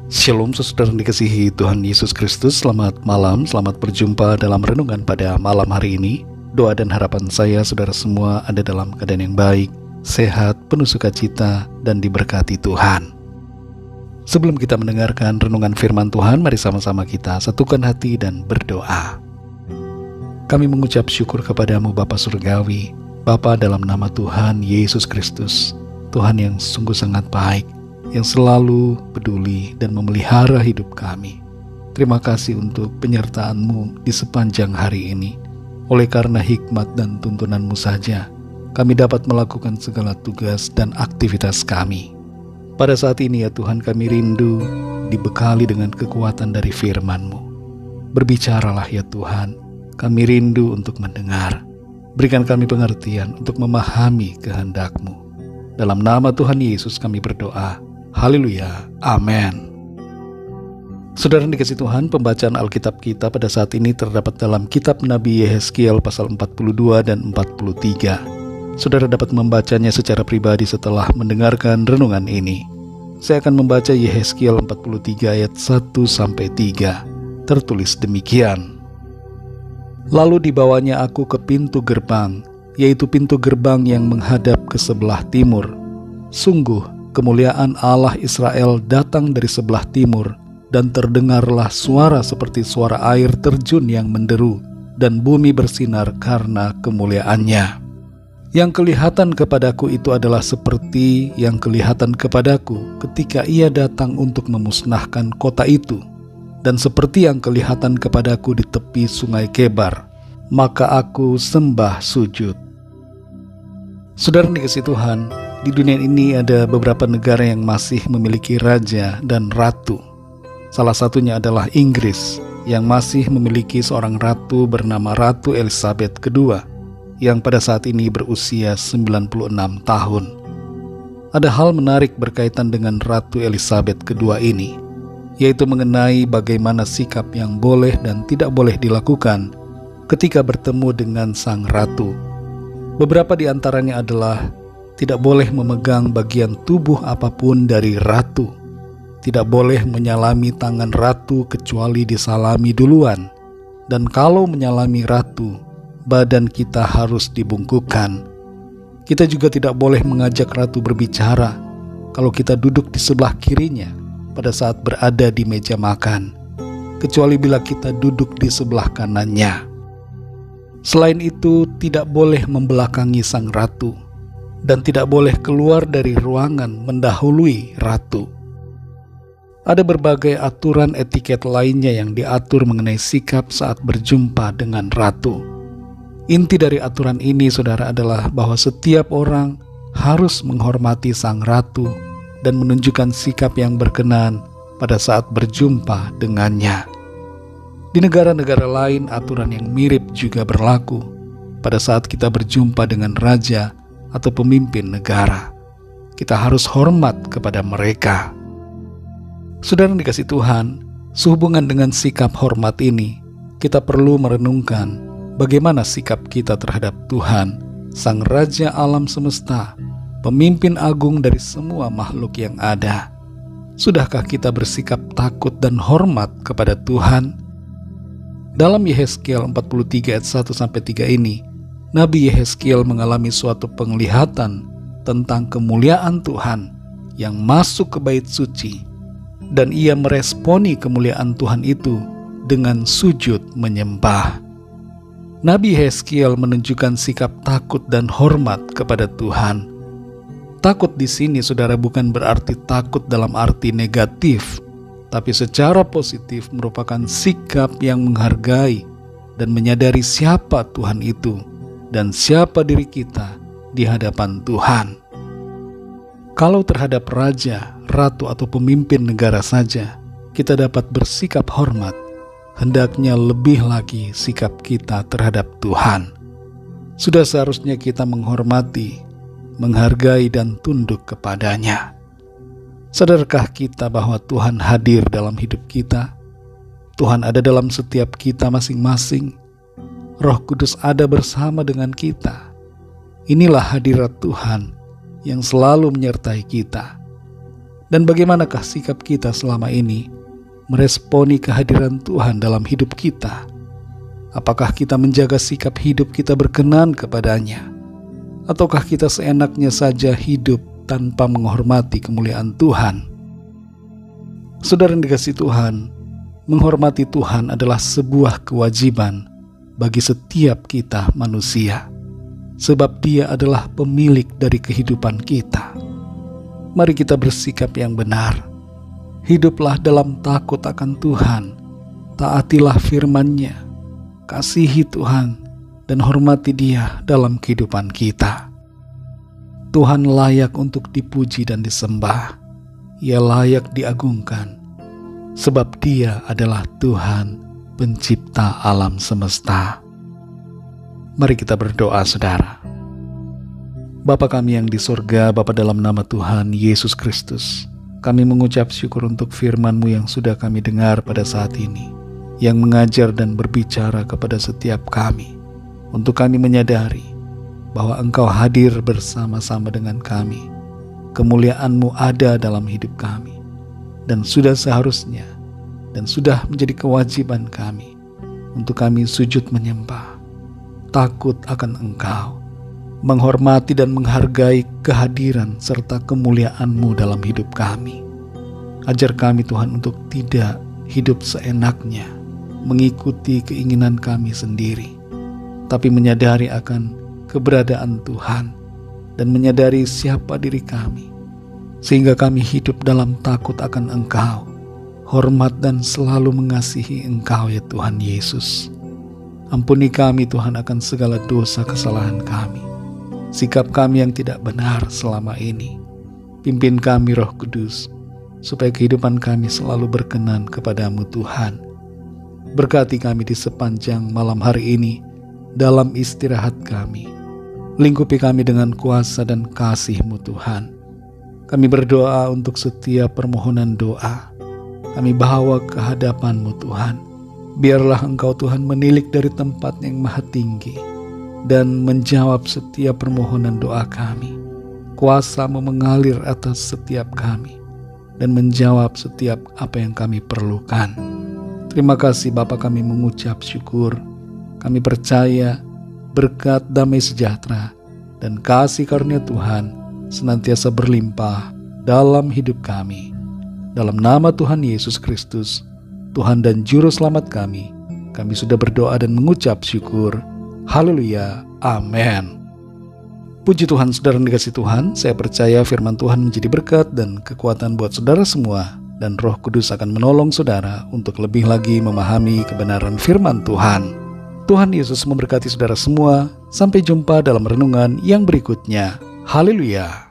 Shalom saudara yang dikasihi Tuhan Yesus Kristus. Selamat malam, selamat berjumpa dalam renungan pada malam hari ini. Doa dan harapan saya saudara semua ada dalam keadaan yang baik, sehat, penuh sukacita, dan diberkati Tuhan. Sebelum kita mendengarkan renungan firman Tuhan, mari sama-sama kita satukan hati dan berdoa. Kami mengucap syukur kepadamu Bapa Surgawi, Bapa dalam nama Tuhan Yesus Kristus, Tuhan yang sungguh sangat baik, yang selalu peduli dan memelihara hidup kami. Terima kasih untuk penyertaan-Mu di sepanjang hari ini. Oleh karena hikmat dan tuntunan-Mu saja, kami dapat melakukan segala tugas dan aktivitas kami. Pada saat ini ya Tuhan, kami rindu dibekali dengan kekuatan dari firman-Mu. Berbicaralah ya Tuhan, kami rindu untuk mendengar. Berikan kami pengertian untuk memahami kehendak-Mu. Dalam nama Tuhan Yesus kami berdoa. Haleluya, amin. Saudara yang dikasihi Tuhan, pembacaan Alkitab kita pada saat ini terdapat dalam kitab Nabi Yehezkiel pasal 42 dan 43. Saudara dapat membacanya secara pribadi setelah mendengarkan renungan ini. Saya akan membaca Yehezkiel 43 ayat 1-3. Tertulis demikian. Lalu dibawanya aku ke pintu gerbang, yaitu pintu gerbang yang menghadap ke sebelah timur. Sungguh, kemuliaan Allah Israel datang dari sebelah timur, dan terdengarlah suara seperti suara air terjun yang menderu, dan bumi bersinar karena kemuliaannya. Yang kelihatan kepadaku itu adalah seperti yang kelihatan kepadaku ketika ia datang untuk memusnahkan kota itu, dan seperti yang kelihatan kepadaku di tepi sungai Kebar, maka aku sembah sujud. Saudara dikasihi Tuhan, di dunia ini ada beberapa negara yang masih memiliki raja dan ratu. Salah satunya adalah Inggris, yang masih memiliki seorang ratu bernama Ratu Elizabeth II, yang pada saat ini berusia 96 tahun. Ada hal menarik berkaitan dengan Ratu Elizabeth II ini, yaitu mengenai bagaimana sikap yang boleh dan tidak boleh dilakukan ketika bertemu dengan sang ratu. Beberapa di antaranya adalah tidak boleh memegang bagian tubuh apapun dari ratu. Tidak boleh menyalami tangan ratu kecuali disalami duluan. Dan kalau menyalami ratu, badan kita harus dibungkukkan. Kita juga tidak boleh mengajak ratu berbicara kalau kita duduk di sebelah kirinya pada saat berada di meja makan, kecuali bila kita duduk di sebelah kanannya. Selain itu, tidak boleh membelakangi sang ratu, dan tidak boleh keluar dari ruangan mendahului ratu. Ada berbagai aturan etiket lainnya yang diatur mengenai sikap saat berjumpa dengan ratu. Inti dari aturan ini, saudara, adalah bahwa setiap orang harus menghormati sang ratu dan menunjukkan sikap yang berkenan pada saat berjumpa dengannya. Di negara-negara lain, aturan yang mirip juga berlaku pada saat kita berjumpa dengan raja atau pemimpin negara. Kita harus hormat kepada mereka. Saudara yang dikasihi Tuhan, sehubungan dengan sikap hormat ini, kita perlu merenungkan bagaimana sikap kita terhadap Tuhan, Sang Raja alam semesta, pemimpin agung dari semua makhluk yang ada. Sudahkah kita bersikap takut dan hormat kepada Tuhan? Dalam Yehezkiel 43 ayat 1-3 ini, Nabi Yehezkiel mengalami suatu penglihatan tentang kemuliaan Tuhan yang masuk ke bait suci, dan ia meresponi kemuliaan Tuhan itu dengan sujud menyembah. Nabi Yehezkiel menunjukkan sikap takut dan hormat kepada Tuhan. Takut di sini, saudara, bukan berarti takut dalam arti negatif, tapi secara positif merupakan sikap yang menghargai dan menyadari siapa Tuhan itu dan siapa diri kita di hadapan Tuhan. Kalau terhadap raja, ratu atau pemimpin negara saja kita dapat bersikap hormat, hendaknya lebih lagi sikap kita terhadap Tuhan. Sudah seharusnya kita menghormati, menghargai dan tunduk kepadanya. Sadarkah kita bahwa Tuhan hadir dalam hidup kita? Tuhan ada dalam setiap kita masing-masing. Roh Kudus ada bersama dengan kita. Inilah hadirat Tuhan yang selalu menyertai kita. Dan bagaimanakah sikap kita selama ini meresponi kehadiran Tuhan dalam hidup kita? Apakah kita menjaga sikap hidup kita berkenan kepadanya? Ataukah kita seenaknya saja hidup tanpa menghormati kemuliaan Tuhan? Saudara yang dikasihi Tuhan, menghormati Tuhan adalah sebuah kewajiban bagi setiap kita manusia, sebab Dia adalah pemilik dari kehidupan kita. Mari kita bersikap yang benar. Hiduplah dalam takut akan Tuhan, taatilah firman-Nya, kasihi Tuhan, dan hormati Dia dalam kehidupan kita. Tuhan layak untuk dipuji dan disembah. Ia layak diagungkan, sebab Dia adalah Tuhan, pencipta alam semesta. Mari kita berdoa, saudara. Bapa kami yang di sorga, Bapa, dalam nama Tuhan Yesus Kristus, kami mengucap syukur untuk firman-Mu yang sudah kami dengar pada saat ini, yang mengajar dan berbicara kepada setiap kami, untuk kami menyadari bahwa Engkau hadir bersama-sama dengan kami. Kemuliaan-Mu ada dalam hidup kami, dan sudah seharusnya dan sudah menjadi kewajiban kami untuk kami sujud menyembah, takut akan Engkau, menghormati dan menghargai kehadiran serta kemuliaan-Mu dalam hidup kami. Ajar kami Tuhan untuk tidak hidup seenaknya, mengikuti keinginan kami sendiri, tapi menyadari akan keberadaan Tuhan dan menyadari siapa diri kami, sehingga kami hidup dalam takut akan Engkau, hormat dan selalu mengasihi Engkau ya Tuhan Yesus. Ampuni kami Tuhan akan segala dosa kesalahan kami, sikap kami yang tidak benar selama ini. Pimpin kami Roh Kudus, supaya kehidupan kami selalu berkenan kepadamu Tuhan. Berkati kami di sepanjang malam hari ini dalam istirahat kami. Lingkupi kami dengan kuasa dan kasih-Mu Tuhan. Kami berdoa untuk setiap permohonan doa. Kami bawa ke hadapan-Mu Tuhan. Biarlah Engkau Tuhan menilik dari tempat yang maha tinggi dan menjawab setiap permohonan doa kami. Kuasa-Mu mengalir atas setiap kami dan menjawab setiap apa yang kami perlukan. Terima kasih Bapa, kami mengucap syukur. Kami percaya berkat damai sejahtera dan kasih karunia Tuhan senantiasa berlimpah dalam hidup kami. Dalam nama Tuhan Yesus Kristus, Tuhan dan Juru Selamat kami sudah berdoa dan mengucap syukur. Haleluya, amin. Puji Tuhan, saudara yang dikasihi Tuhan, saya percaya firman Tuhan menjadi berkat dan kekuatan buat saudara semua, dan Roh Kudus akan menolong saudara untuk lebih lagi memahami kebenaran firman Tuhan. Tuhan Yesus memberkati saudara semua. Sampai jumpa dalam renungan yang berikutnya. Haleluya.